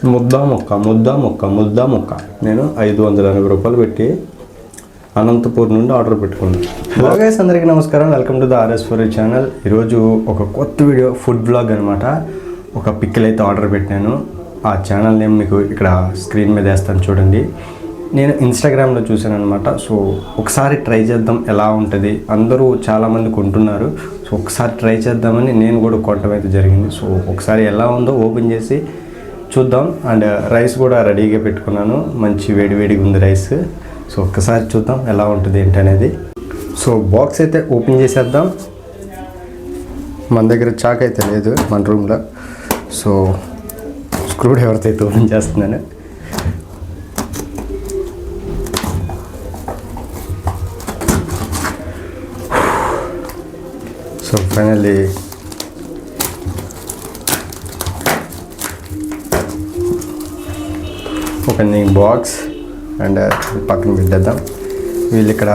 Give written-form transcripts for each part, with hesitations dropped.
ముద్ద నేను 580 రూపాయలు పెట్టి అనంతపూర్ నుండి ఆర్డర్ పెట్టుకున్నాను. హలో గైస్, అందరికీ నమస్కారం. Welcome to the RS4 channel. ఈరోజు ఒక కొత్త వీడియో, ఫుడ్ బ్లాగ్ అనమాట. ఒక పిక్కిల్ అయితే ఆర్డర్ పెట్టాను. ఆ ఛానల్ నేమ్ మీకు ఇక్కడ స్క్రీన్ మీద వేస్తాను చూడండి. నేను ఇన్స్టాగ్రామ్లో చూశాను అనమాట. సో ఒకసారి ట్రై చేద్దాం ఎలా ఉంటుంది. అందరూ చాలామంది కొంటున్నారు. సో ఒకసారి ట్రై చేద్దామని నేను కూడా కొనడం అయితే జరిగింది. సో ఒకసారి ఎలా ఉందో ఓపెన్ చేసి చూద్దాం. అండ్ రైస్ కూడా రెడీగా పెట్టుకున్నాను. మంచి వేడివేడిగా ఉంది రైస్. సో ఒక్కసారి చూద్దాం ఎలా ఉంటుంది ఏంటనేది. సో బాక్స్ అయితే ఓపెన్ చేసేద్దాం. మన దగ్గర చాక్ అయితే లేదు మన రూమ్లో. సో స్క్రూ డ్రైవర్తో అయితే ఓపెన్ చేస్తున్నాను. So finally opening box and పక్కన పెట్టేద్దాం. వీళ్ళు ఇక్కడ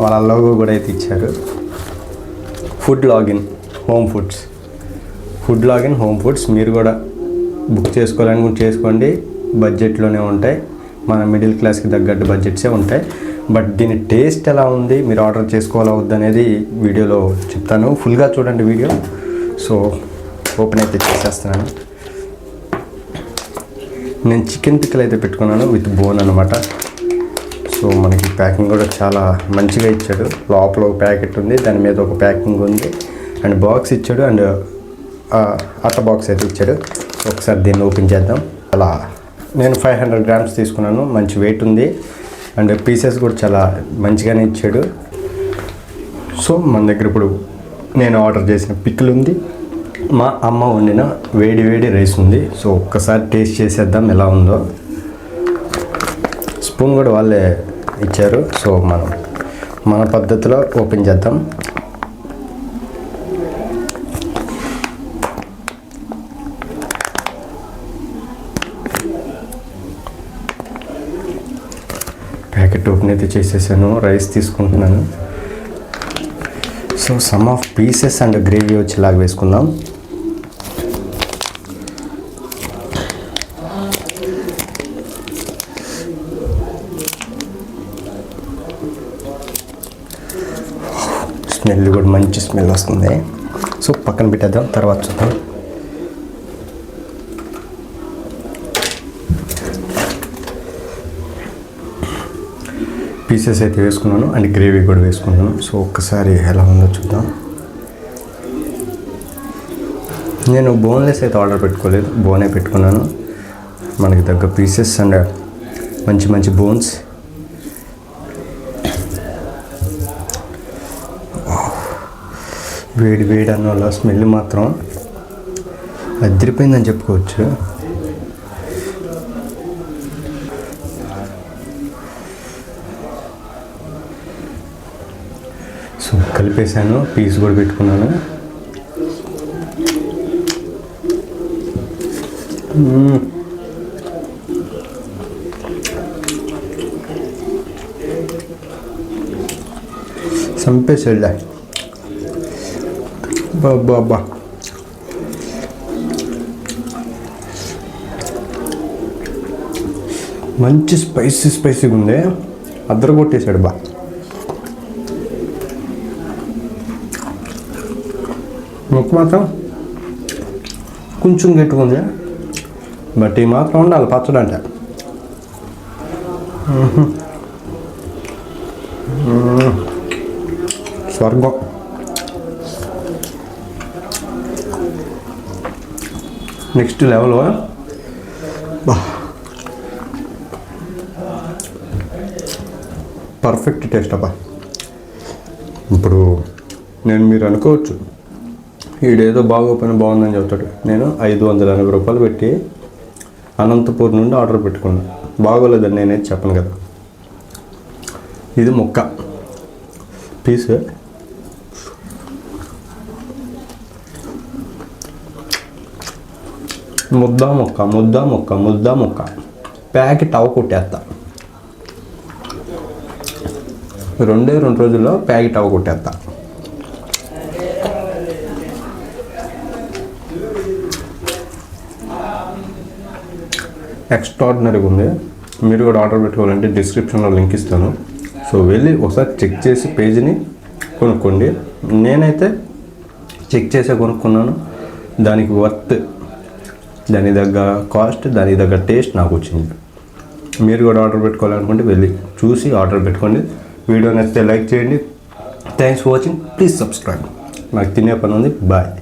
వాళ్ళ లోగో కూడా అయితే ఇచ్చారు. ఫుడ్ లాగిన్ హోమ్ ఫుడ్స్ మీరు కూడా బుక్ చేసుకోవాలని చేసుకోండి. బడ్జెట్లోనే ఉంటాయి. మన మిడిల్ క్లాస్కి తగ్గట్టు బడ్జెట్సే ఉంటాయి. బట్ దీని టేస్ట్ ఎలా ఉంది, మీరు ఆర్డర్ చేసుకోవాలా వద్దు అనేది వీడియోలో చెప్తాను. ఫుల్గా చూడండి వీడియో. సో ఓపెన్ అయితే చేసేస్తున్నాను. నేను చికెన్ పిక్కలు అయితే పెట్టుకున్నాను విత్ బోన్ అనమాట. సో మనకి ప్యాకింగ్ కూడా చాలా మంచిగా ఇచ్చాడు. లోపల ఒక ప్యాకెట్ ఉంది, దాని మీద ఒక ప్యాకింగ్ ఉంది, అండ్ బాక్స్ ఇచ్చాడు, అండ్ అట్ట బాక్స్ అయితే ఇచ్చాడు. ఒకసారి దీన్ని ఓపెన్ చేద్దాం. అలా నేను 500 గ్రామ్స్ తీసుకున్నాను. మంచి వెయిట్ ఉంది, అండ్ పీసెస్ కూడా చాలా మంచిగానే ఇచ్చాడు. సో మన దగ్గర ఇప్పుడు నేను ఆర్డర్ చేసిన పిక్కలు ఉంది, మా అమ్మ వండిన వేడి రైస్ ఉంది. సో ఒక్కసారి టేస్ట్ చేసేద్దాం ఎలా ఉందో. స్పూన్ కూడా వాళ్ళే ఇచ్చారు. సో మనం మన పద్ధతిలో ఓపెన్ చేద్దాం. ప్యాకెట్ ఓపెన్ అయితే చేసేసాను. రైస్ తీసుకుంటున్నాను. So some of pieces and gravy వచ్చేలాగా వేసుకుందాం. స్మెల్ కూడా మంచి స్మెల్ వస్తుంది. సో పక్కన పెట్టేద్దాం, తర్వాత చూద్దాం. పీసెస్ అయితే వేసుకున్నాను, అండ్ గ్రేవీ కూడా వేసుకున్నాను. సో ఒక్కసారి ఎలా ఉందో చూద్దాం. నేను బోన్లెస్ అయితే ఆర్డర్ పెట్టుకోలేదు, బోనే పెట్టుకున్నాను. మనకి తగ్గ పీసెస్ అండ్ మంచి బోన్స్. వేడి అన్న వల్ల స్మెల్ మాత్రం అదిరిపోయిందని చెప్పుకోవచ్చు. సో కలిపేసాను, పీస్ కూడా పెట్టుకున్నాను. సంపేసేళ్ళ బాబా. మంచి స్పైసీగా ఉంది. అద్దరు కొట్టేశాడు బా. ముక్కు మాత్రం కొంచెం గట్టిగా ఉంది, బట్ ఈ మాత్రం ఉండాలి పచ్చడి అంటే. స్వర్గం. Next level. పర్ఫెక్ట్ టేస్ట్ అబ్బా. ఇప్పుడు మీరు అనుకోవచ్చు, వీడేదో బాగుందని చెప్తాడు. నేను 580 రూపాయలు పెట్టి అనంతపూర్ నుండి ఆర్డర్ పెట్టుకున్నాను. బాగోలేదని నేనైతే చెప్పను కదా. ఇది ముక్క పీస్. ముద్ద ముక్క ప్యాకెట్ కొట్టేస్తా. 2 రోజుల్లో ప్యాకెట్ కొట్టేస్తా. ఎక్స్ట్రాడినరీగా ఉంది. మీరు కూడా ఆర్డర్ పెట్టుకోవాలంటే డిస్క్రిప్షన్లో లింక్ ఇస్తాను. సో వెళ్ళి ఒకసారి చెక్ చేసి పేజీని కొనుక్కోండి. నేనైతే చెక్ చేసే కొనుక్కున్నాను. దానికి వర్త్, దాని దగ్గర కాస్ట్, దాని దగ్గర టేస్ట్ నాకు వచ్చింది. మీరు కూడా ఆర్డర్ పెట్టుకోవాలనుకుంటే వెళ్ళి చూసి ఆర్డర్ పెట్టుకోండి. వీడియో నచ్చితే లైక్ చేయండి. Thanks for watching. Please subscribe. నాకు తినే పని ఉంది. బాయ్.